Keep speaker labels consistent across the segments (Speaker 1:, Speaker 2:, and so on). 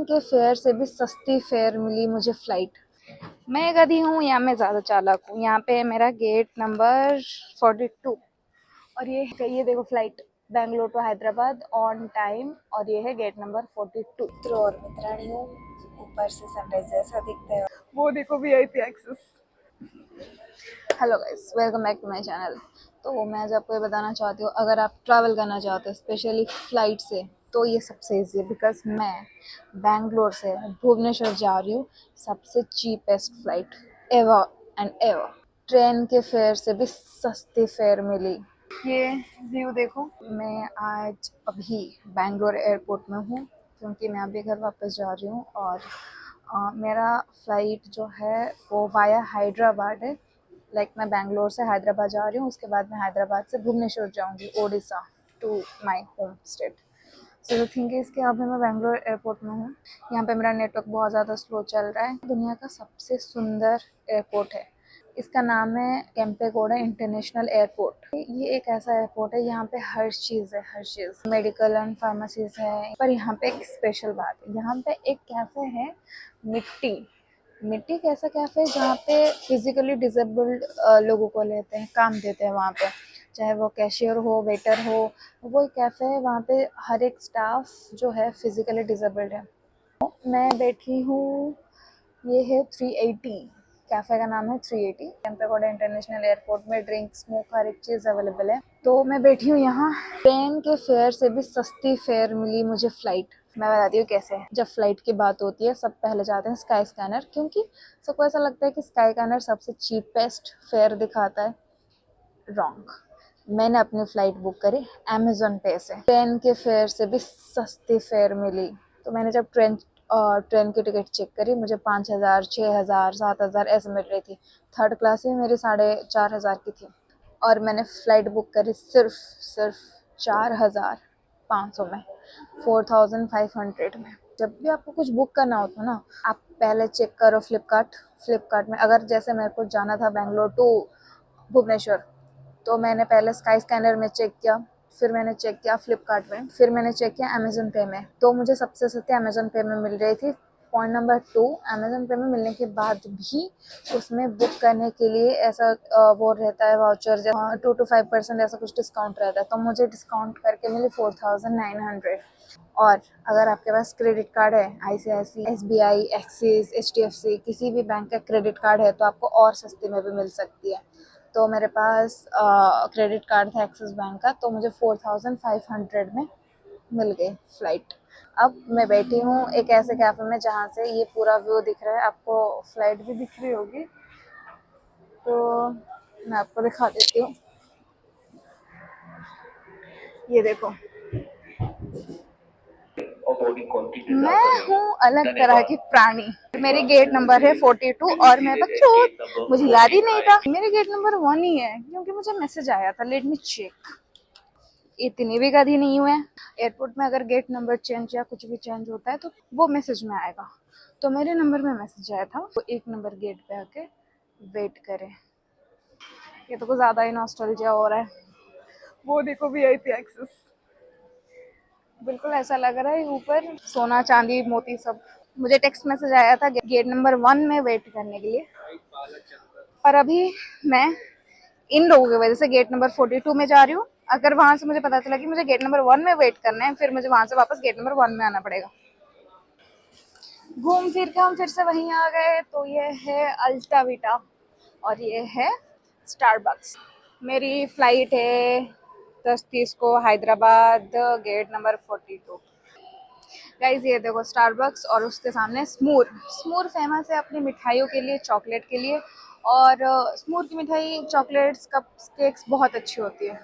Speaker 1: के फेयर से भी सस्ती फेयर मिली मुझे फ्लाइट। मैं गधी हूँ या मैं ज़्यादा चालाक हूँ। यहाँ पे है मेरा गेट नंबर 42 और ये देखो flight Bangalore to Hyderabad on time और ये है गेट नंबर 42। मित्रों और मित्राणियों, ऊपर से सनराइज जैसा दिखता है, वो देखो VIP access. Hello guys, welcome back to my channel. तो मैं आज आपको ये बताना चाहती हूँ, अगर आप ट्रैवल करना चाहते हो स्पेशली फ्लाइट से, तो ये सबसे ईजी है। बिकॉज मैं बैंगलोर से भुवनेश्वर जा रही हूँ, सबसे cheapest flight ever and ever. Train के फेयर से भी सस्ती फेयर मिली। ये व्यू देखो। मैं आज अभी बैंगलोर एयरपोर्ट में हूँ क्योंकि मैं अभी घर वापस जा रही हूँ और मेरा फ्लाइट जो है वो वाया हैदराबाद है। मैं बैंगलोर से हैदराबाद जा रही हूँ, उसके बाद मैं हैदराबाद से भुवनेश्वर जाऊँगी, Odisha to my home state. So the thing is कि अभी मैं बैंगलोर एयरपोर्ट में हूँ। यहाँ पे मेरा नेटवर्क बहुत ज़्यादा स्लो चल रहा है। दुनिया का सबसे सुंदर एयरपोर्ट है, इसका नाम है केम्पेगौड़ा इंटरनेशनल एयरपोर्ट। ये एक ऐसा एयरपोर्ट है, यहाँ पे हर चीज़ है, हर चीज़ मेडिकल एंड फार्मेसीज है। पर यहाँ पे एक स्पेशल बात है, यहाँ पे एक कैफ़े है मिट्टी कैसा कैफ़े है जहाँ पे फिजिकली डिसेबल्ड लोगों को लेते हैं, काम देते हैं वहाँ पे, चाहे वो कैशियर हो, वेटर हो। वो एक कैफ़े है, वहाँ पे हर एक स्टाफ जो है फिजिकली डिसेबल्ड है। मैं बैठी हूँ, ये है 380, कैफ़े का नाम है 380। केम्पेगौड़ा इंटरनेशनल एयरपोर्ट में ड्रिंक स्मोक हर एक चीज़ अवेलेबल है। तो मैं बैठी हूँ यहाँ। ट्रेन के फेयर से भी सस्ती फेयर मिली मुझे फ्लाइट। मैं बताती हूँ कैसे। जब फ्लाइट की बात होती है, सब पहले जाते हैं स्काई स्कैनर, क्योंकि सबको ऐसा लगता है कि स्काई स्कैनर सबसे चीपेस्ट फेयर दिखाता है। रॉन्ग। मैंने अपनी फ़्लाइट बुक करी अमेज़न पे से। ट्रेन के फेयर से भी सस्ती फेयर मिली। तो मैंने जब ट्रेन की टिकट चेक करी, मुझे 5,000, 6,000, 7,000 ऐसे मिल रही थी। थर्ड क्लास में मेरी 4,500 की थी और मैंने फ़्लाइट बुक करी सिर्फ 4,500 में, 4,500 में। जब भी आपको कुछ बुक करना होता है ना, आप पहले चेक करो फ्लिपकार्ट में। अगर जैसे मेरे को जाना था बेंगलोर टू भुवनेश्वर, तो मैंने पहले स्काई स्कैनर में चेक किया, फिर मैंने चेक किया फ्लिपकार्ट में, फिर मैंने चेक किया अमेज़न पे में। तो मुझे सबसे सस्ती अमेज़न पे में मिल रही थी। पॉइंट नंबर 2, अमेज़न पे में मिलने के बाद भी उसमें बुक करने के लिए ऐसा वो रहता है वाउचर, 2 to 5% ऐसा कुछ डिस्काउंट रहता है। तो मुझे डिस्काउंट करके मिली 4,900। और अगर आपके पास क्रेडिट कार्ड है, ICICI, SBI, एक्सिस, HDFC, किसी भी बैंक का क्रेडिट कार्ड है, तो आपको और सस्ते में भी मिल सकती है। तो मेरे पास क्रेडिट कार्ड था एक्सिस बैंक का, तो मुझे 4,500 में मिल गई फ़्लाइट। अब मैं बैठी हूँ एक ऐसे कैफ़े में जहाँ से ये पूरा व्यू दिख रहा है। आपको फ़्लाइट भी दिख रही होगी, तो मैं आपको दिखा देती हूँ। ये देखो, मैं हूँ अलग तरह की प्राणी। मेरी गेट नंबर है 42 और मैं बच्चों, मुझे याद ही नहीं था मेरे गेट नंबर 1 ही है, क्योंकि मुझे मैसेज आया था। Let me check. इतनी भी गधी नहीं हुए। एयरपोर्ट में अगर गेट नंबर चेंज या कुछ भी चेंज होता है तो वो मैसेज में आएगा। तो मेरे नंबर में मैसेज आया था, वो 1 नंबर गेट पे आके वेट करें। ये तो कुछ ज़्यादा ही नॉस्टैल्जिया हो रहा है। वो देखो वीआईपी एक्सेस, बिल्कुल ऐसा लग रहा है ऊपर सोना चांदी मोती सब। मुझे टेक्स्ट मैसेज आया था गेट नंबर 1 में वेट करने के लिए, पर अभी मैं इन लोगों की वजह से गेट नंबर 42 में जा रही हूँ। अगर वहां से मुझे पता चला कि मुझे गेट नंबर 1 में वेट करना है, फिर मुझे वहां से वापस गेट नंबर 1 में आना पड़ेगा। घूम फिर के हम फिर से वहीं आ गए। तो ये है अल्टा वीटा और ये है स्टारबक्स। मेरी फ्लाइट है 10:30 को हैदराबाद, गेट नंबर 42। गाइज ये देखो स्टारबक्स और उसके सामने स्मूर फेमस है अपनी मिठाइयों के लिए, चॉकलेट के लिए। और स्मूर की मिठाई, चॉकलेट्स, कप्स, केक्स बहुत अच्छी होती है।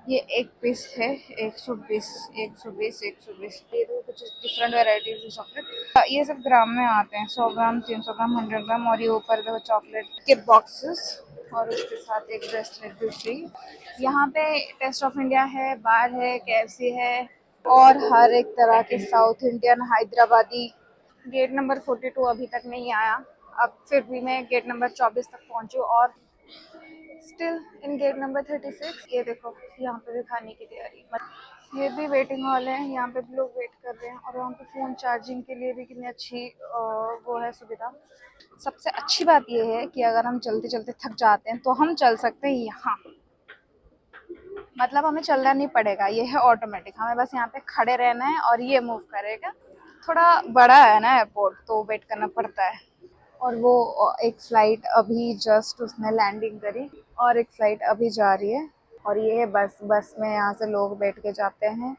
Speaker 1: ये एक पीस है 120, 120, 120। ये तो कुछ डिफरेंट वेराइटीज है चॉकलेट। ये सब ग्राम में आते हैं, 100 ग्राम, 300 ग्राम, 100 ग्राम। और ये ऊपर देखो चॉकलेट के बॉक्सेस और उसके साथ एक ब्रेसलेट भी फ्री। यहाँ पे टेस्ट ऑफ इंडिया है, बार है, KFC है और हर एक तरह के South Indian, Hyderabadi. Gate number 42 अभी तक नहीं आया। अब फिर भी मैं गेट नंबर 24 तक पहुंची और स्टिल इन गेट नंबर 36। ये देखो यहाँ पे भी खाने की तैयारी। ये भी वेटिंग हॉल है, यहाँ पे भी लोग वेट कर रहे हैं। और वहाँ पे फ़ोन चार्जिंग के लिए भी कितनी अच्छी वो है सुविधा। सबसे अच्छी बात ये है कि अगर हम चलते चलते थक जाते हैं तो हम चल सकते हैं यहाँ, मतलब हमें चलना नहीं पड़ेगा, ये है ऑटोमेटिक, हमें बस यहाँ पे खड़े रहना है और ये मूव करेगा। थोड़ा बड़ा है ना एयरपोर्ट, तो वेट करना पड़ता है। और वो एक फ़्लाइट अभी जस्ट उसने लैंडिंग करी और एक फ़्लाइट अभी जा रही है। और ये है बस, बस में यहाँ से लोग बैठ के जाते हैं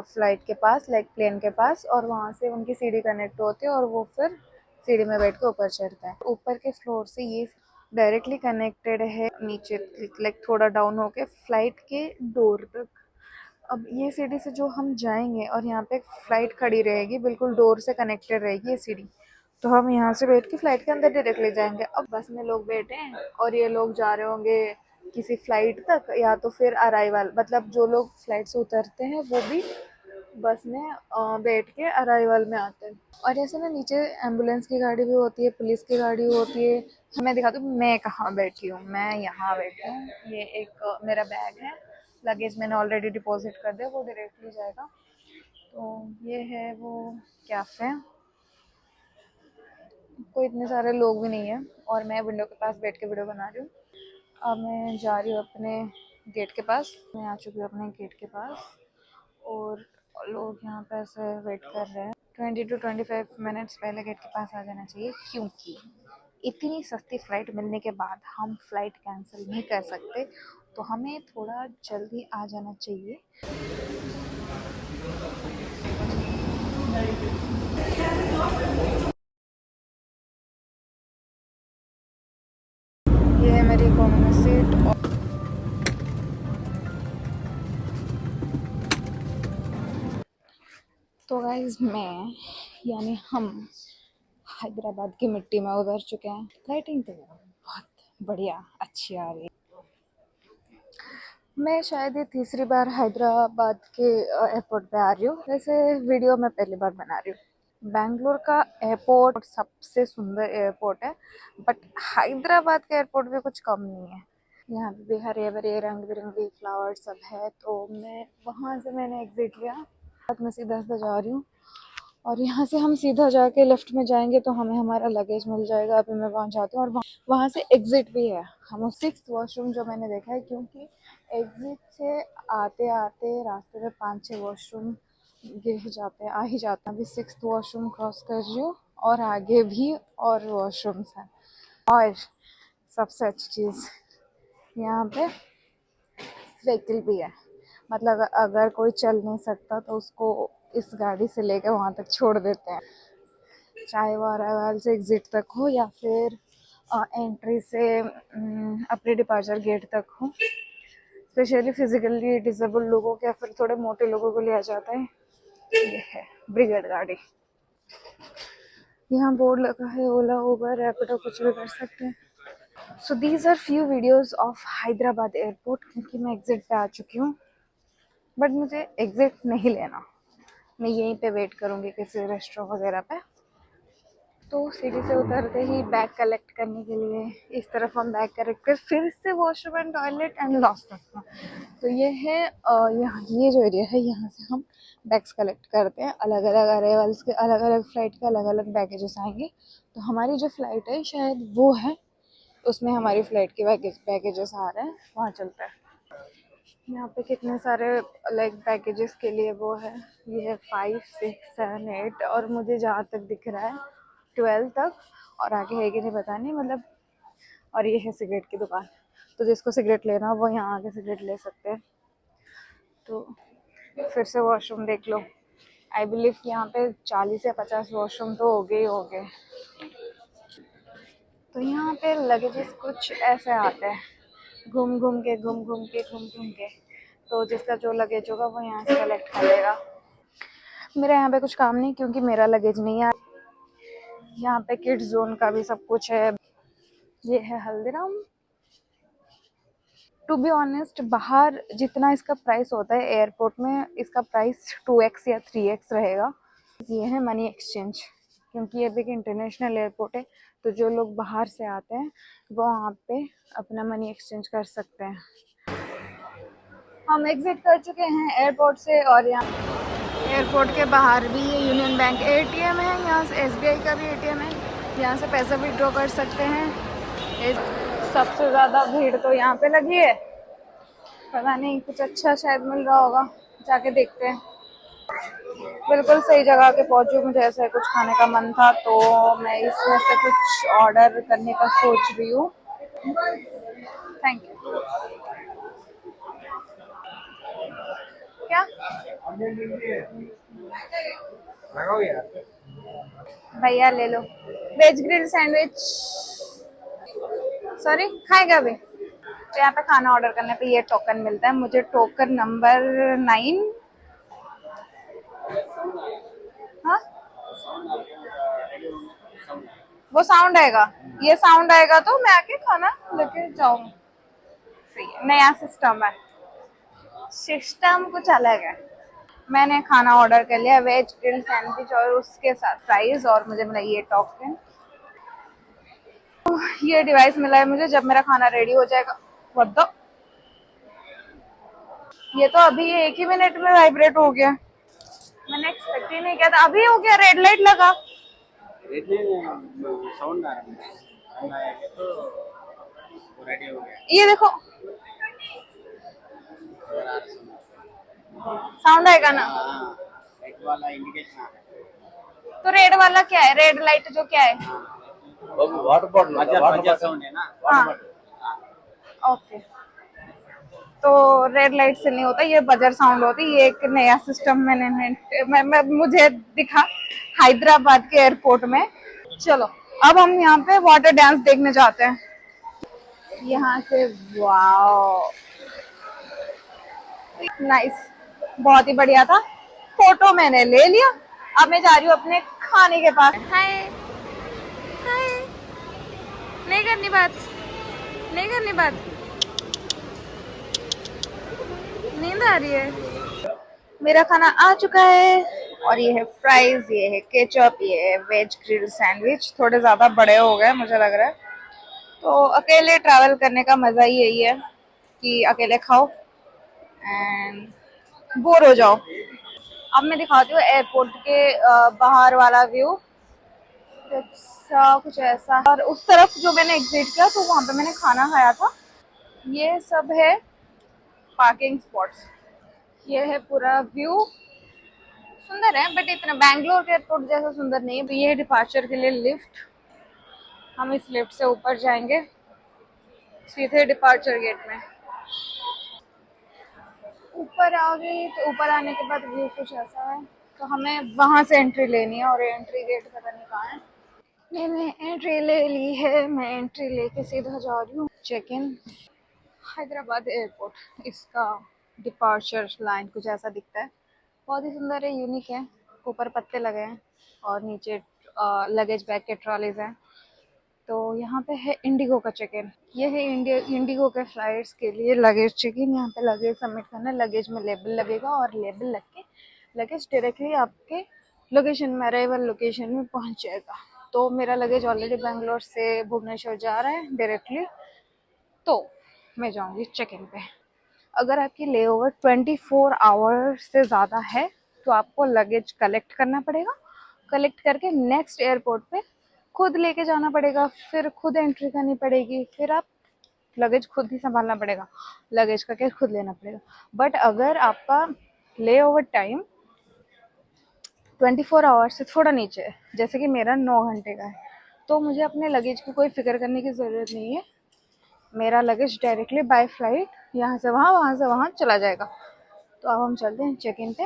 Speaker 1: फ़्लाइट के पास, लाइक प्लेन के पास, और वहाँ से उनकी सीढ़ी कनेक्ट होती है और वो फिर सीढ़ी में बैठ के ऊपर चढ़ता है। ऊपर के फ्लोर से ये डायरेक्टली कनेक्टेड है नीचे, लाइक थोड़ा डाउन होके फ़्लाइट के डोर तक। अब ये सीढ़ी से जो हम जाएंगे और यहाँ पे फ़्लाइट खड़ी रहेगी, बिल्कुल डोर से कनेक्टेड रहेगी ये सीढ़ी, तो हम यहाँ से बैठ के फ़्लाइट के अंदर डायरेक्टली जाएंगे। अब बस में लोग बैठे हैं और ये लोग जा रहे होंगे किसी फ़्लाइट तक, या तो फिर अराइवल, मतलब जो लोग फ़्लाइट से उतरते हैं वो भी बस में बैठ के अराइवल में आते हैं। और ऐसे ना नीचे एम्बुलेंस की गाड़ी भी होती है, पुलिस की गाड़ी होती है। मैं दिखाती हूँ मैं कहाँ बैठी हूँ, मैं यहाँ बैठी हूँ। ये एक मेरा बैग है, लगेज मैंने ऑलरेडी डिपॉजिट कर दिया, वो डायरेक्टली जाएगा। तो ये है वो कैफ़े, कोई इतने सारे लोग भी नहीं है और मैं विंडो के पास बैठ के वीडियो बना रही हूँ। अब मैं जा रही हूँ अपने गेट के पास, मैं आ चुकी हूँ अपने गेट के पास और लोग यहाँ पे ऐसे वेट कर रहे हैं। 20 to 25 मिनट्स पहले गेट के पास आ जाना चाहिए, क्योंकि इतनी सस्ती फ़्लाइट मिलने के बाद हम फ़्लाइट कैंसिल नहीं कर सकते, तो हमें थोड़ा जल्दी आ जाना चाहिए। ये है मेरी इकोनॉमी सीट। तो गाइज मैं, यानी हम हैदराबाद की मिट्टी में उतर चुके हैं। लाइटिंग तो बहुत बढ़िया अच्छी आ रही है। मैं शायद ये तीसरी बार हैदराबाद के एयरपोर्ट पे आ रही हूँ, वैसे वीडियो मैं पहली बार बना रही हूँ। बेंगलोर का एयरपोर्ट सबसे सुंदर एयरपोर्ट है, बट हैदराबाद का एयरपोर्ट भी कुछ कम नहीं है। यहाँ पे भी हरे भरे रंग बिरंगे फ्लावर सब है। तो मैं वहाँ से मैंने एग्जिट लिया, मैं सीधा सीधा जा रही हूँ और यहाँ से हम सीधा जाके लेफ्ट में जाएंगे तो हमें हमारा लगेज मिल जाएगा। अभी मैं वहाँ जाती हूँ और वहाँ से एग्जिट भी है। हम 6th वॉशरूम जो मैंने देखा है, क्योंकि एग्जिट से आते आते रास्ते में 5-6 वॉशरूम गिर जाते हैं, आ ही जाते हैं। अभी 6th वॉशरूम क्रॉस कर रही हूँ और आगे भी और वॉशरूम्स हैं। और सबसे अच्छी चीज़, यहाँ पे व्हीकल भी है, मतलब अगर कोई चल नहीं सकता तो उसको इस गाड़ी से लेकर वहाँ तक छोड़ देते हैं, चाहे वो अरावल से एग्ज़िट तक हो या फिर एंट्री से अपने डिपार्चर गेट तक हो। स्पेशली फिजिकली डिसेबल लोगों के या फिर थोड़े मोटे लोगों को लिया जाता है। ये है ब्रिगेड गाड़ी, यहाँ बोर्ड लगा है ओला उबर रैपिडो कुछ भी कर सकते हैं। So these are few videos of Hyderabad airport, क्योंकि मैं एग्ज़िट पे आ चुकी हूँ, बट मुझे एग्ज़िट नहीं लेना, मैं यहीं पे वेट करूँगी किसी रेस्टोरेंट वगैरह पे। तो सीढ़ी से उतरते ही बैग कलेक्ट करने के लिए इस तरफ हम बैग कलेक्ट कर फिर से washroom and toilet and lost रखना। तो ये है यहाँ, ये जो एरिया है यहाँ से हम बैग्स कलेक्ट करते हैं। अलग अलग अराइवल्स के अलग अलग फ़्लाइट के अलग अलग बैगेजेस आएंगे। तो हमारी जो फ़्लाइट है शायद वो है, उसमें हमारी फ़्लाइट के बैगेजेस आ रहे हैं, वहाँ चलता है। यहाँ पे कितने सारे लाइक पैकेजेस के लिए वो है, ये है 5, 6, 7, 8 और मुझे जहाँ तक दिख रहा है 12 तक, और आगे है कि नहीं पता नहीं, मतलब। और ये है सिगरेट की दुकान, तो जिसको सिगरेट लेना हो वो यहाँ आके सिगरेट ले सकते हैं। तो फिर से वॉशरूम देख लो, आई बिलीव कि यहाँ पे 40 या 50 वॉशरूम तो हो गए ही हो गए। तो यहाँ पे लगेजेस कुछ ऐसे आते हैं, घूम घूम के घूम घूम के घूम घूम के, तो जिसका जो लगेज होगा वो यहाँ से कलेक्ट करेगा। मेरा यहाँ पे कुछ काम नहीं, क्योंकि मेरा लगेज नहीं है। यहाँ पे किड्स जोन का भी सब कुछ है। ये है हल्दीराम। टू बी ऑनेस्ट, बाहर जितना इसका प्राइस होता है एयरपोर्ट में, इसका प्राइस 2x या 3x रहेगा। ये है मनी एक्सचेंज, क्योंकि ये भी एक इंटरनेशनल एयरपोर्ट है, तो जो लोग बाहर से आते हैं वो वहाँ पे अपना मनी एक्सचेंज कर सकते हैं। हम एग्जिट कर चुके हैं एयरपोर्ट से और यहाँ एयरपोर्ट के बाहर भी ये यूनियन बैंक एटीएम है, यहाँ से एसबीआई का भी एटीएम है, यहाँ से पैसा विड्रॉ कर सकते हैं। सबसे ज़्यादा भीड़ तो यहाँ पे लगी है, पता नहीं कुछ अच्छा शायद मिल रहा होगा, जाके देखते हैं। बिल्कुल सही जगह के पहुँचू, मुझे ऐसा कुछ खाने का मन था तो मैं इसमें से कुछ ऑर्डर करने का सोच रही हूँ। Thank you. क्या भैया ले लो वेज ग्रिल सैंडविच। सॉरी खाएगा अभी? तो यहाँ पे खाना ऑर्डर करने पे ये टोकन मिलता है मुझे, टोकन नंबर 9। हाँ वो साउंड आएगा, ये साउंड आएगा तो मैं आके खाना लेके जाऊंगी। सही है, नया सिस्टम है, सिस्टम कुछ अलग है। मैंने खाना ऑर्डर कर लिया, वेज ग्रिल सैंडविच और उसके साथ फ्राइज, और मुझे मिला ये टोकन। ये डिवाइस मिला है मुझे, जब मेरा खाना रेडी हो जाएगा व्हाट द, ये तो अभी 1 ही मिनट में वाइब्रेट हो गया, मैंने एक्सपेक्ट ही नहीं किया था। अभी हो गया, रेड लाइट लगा,
Speaker 2: साउंड आ रहा है तो रेडी हो गया।
Speaker 1: ये देखो साउंड आएगा ना।
Speaker 2: रेड वाला इंडिकेशन आ रहा है।
Speaker 1: तो रेड वाला क्या है, रेड लाइट जो क्या है?
Speaker 2: वाटर बॉटल साउंड है ना।
Speaker 1: हाँ ओके, तो रेड लाइट से नहीं होता, ये बजर साउंड होती है। ये एक नया सिस्टम मैं मुझे दिखा हैदराबाद के एयरपोर्ट में। चलो अब हम यहाँ पे वाटर डांस देखने जाते हैं यहाँ से। वाओ नाइस, बहुत ही बढ़िया था, फोटो मैंने ले लिया। अब मैं जा रही हूँ अपने खाने के पास। हाय हाय, नहीं करनी बात, नहीं करनी बात, नींद आ रही है। मेरा खाना आ चुका है और ये है फ्राइज, ये है केचप, ये है वेज ग्रिल सैंडविच। थोड़े ज़्यादा बड़े हो गए मुझे लग रहा है, तो अकेले ट्रैवल करने का मज़ा ही यही है कि अकेले खाओ एंड बोर हो जाओ। अब मैं दिखाती हूँ एयरपोर्ट के बाहर वाला व्यू, कुछ ऐसा। और उस तरफ जो मैंने एग्जिट किया तो वहाँ पे मैंने खाना खाया था। ये सब है पार्किंग स्पॉट्स, ये है पूरा व्यू, सुंदर है बट इतना बैंगलोर के एयरपोर्ट जैसा सुंदर नहीं है। ये है डिपार्चर के लिए लिफ्ट, हम इस लिफ्ट से ऊपर जाएंगे सीधे डिपार्चर गेट में। ऊपर आ गई, तो ऊपर आने के बाद व्यू कुछ ऐसा है, तो हमें वहां से एंट्री लेनी है और एंट्री गेट पता नहीं कहाँ है। मैंने एंट्री ले ली है, मैं एंट्री लेके सीधा जा रही हूँ चेक इन हैदराबाद एयरपोर्ट। इसका डिपार्चर लाइन कुछ ऐसा दिखता है, बहुत ही सुंदर है, यूनिक है। ऊपर पत्ते लगे हैं और नीचे लगेज बैग के ट्रॉलीज हैं। तो यहाँ पे है इंडिगो का चेक इन, ये है इंडिगो के फ्लाइट्स के लिए लगेज चेक इन। यहाँ पे लगेज सबमिट करना है, लगेज में लेबल लगेगा और लेबल लग के लगेज डायरेक्टली आपके लोकेशन में, अराइवल लोकेशन में पहुँच जाएगा। तो मेरा लगेज ऑलरेडी बेंगलोर से भुवनेश्वर जा रहा है डायरेक्टली, तो मैं जाऊँगी चेक इन पे। अगर आपकी ले ओवर 24 आवर्स से ज़्यादा है तो आपको लगेज कलेक्ट करना पड़ेगा, कलेक्ट करके नेक्स्ट एयरपोर्ट पे खुद लेके जाना पड़ेगा, फिर खुद एंट्री करनी पड़ेगी, फिर आप लगेज खुद ही संभालना पड़ेगा, लगेज का केस खुद लेना पड़ेगा। बट अगर आपका ले ओवर टाइम 24 आवर्स से थोड़ा नीचे है, जैसे कि मेरा 9 घंटे का है, तो मुझे अपने लगेज की कोई फिक्र करने की ज़रूरत नहीं है। मेरा लगेज डायरेक्टली बाय फ्लाइट यहाँ से वहाँ चला जाएगा। तो अब हम चलते हैं चेक इन पे।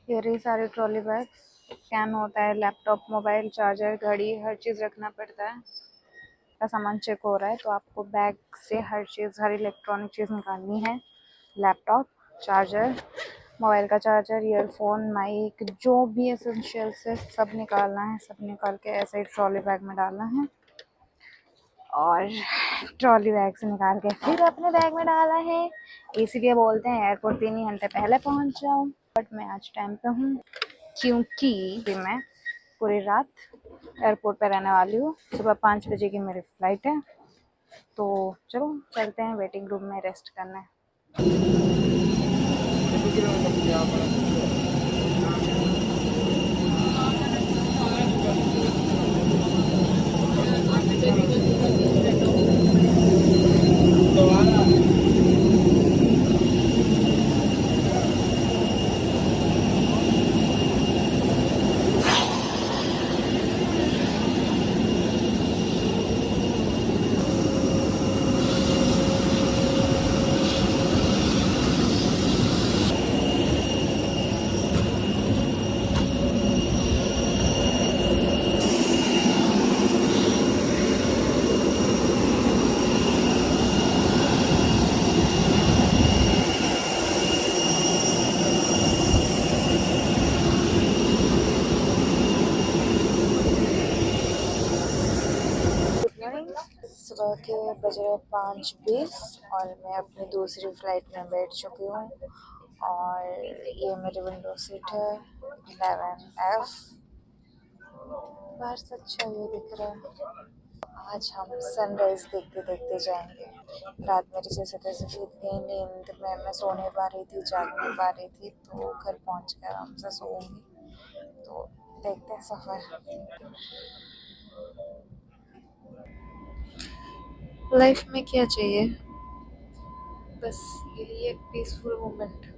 Speaker 1: ये रही सारे ट्रॉली बैग, स्कैन होता है, लैपटॉप, मोबाइल, चार्जर, घड़ी, हर चीज़ रखना पड़ता है। का सामान चेक हो रहा है तो आपको बैग से हर चीज़, हर इलेक्ट्रॉनिक चीज़ निकालनी है। लैपटॉप, चार्जर, मोबाइल का चार्जर, ईयरफोन, माइक, जो भी एसेंशियल्स है सब निकालना है। सब निकाल के ऐसे ही ट्रॉली बैग में डालना है और ट्रॉली बैग से निकाल के फिर अपने बैग में डाला है। इसीलिए बोलते हैं एयरपोर्ट 3 घंटे पहले पहुंच जाओ, बट मैं आज टाइम पे हूँ क्योंकि मैं पूरी रात एयरपोर्ट पे रहने वाली हूँ। सुबह 5 बजे की मेरी फ़्लाइट है, तो चलो चलते हैं वेटिंग रूम में रेस्ट करने। Good morning. सुबह के बजे 5:20 और मैं अपनी दूसरी फ्लाइट में बैठ चुकी हूँ और ये मेरी विंडो सीट है 11F। बाहर से अच्छा व्यू दिख रहा है। आज हम सनराइज देखते देखते जाएंगे। रात मेरी जैसे तैसे बीत गई, नींद में मैं सो नहीं पा रही थी, जाग नहीं पा रही थी, तो घर पहुँच कर आराम से सोऊंगी। तो देखते हैं सफ़र। लाइफ में क्या चाहिए, बस यही एक पीसफुल मोमेंट।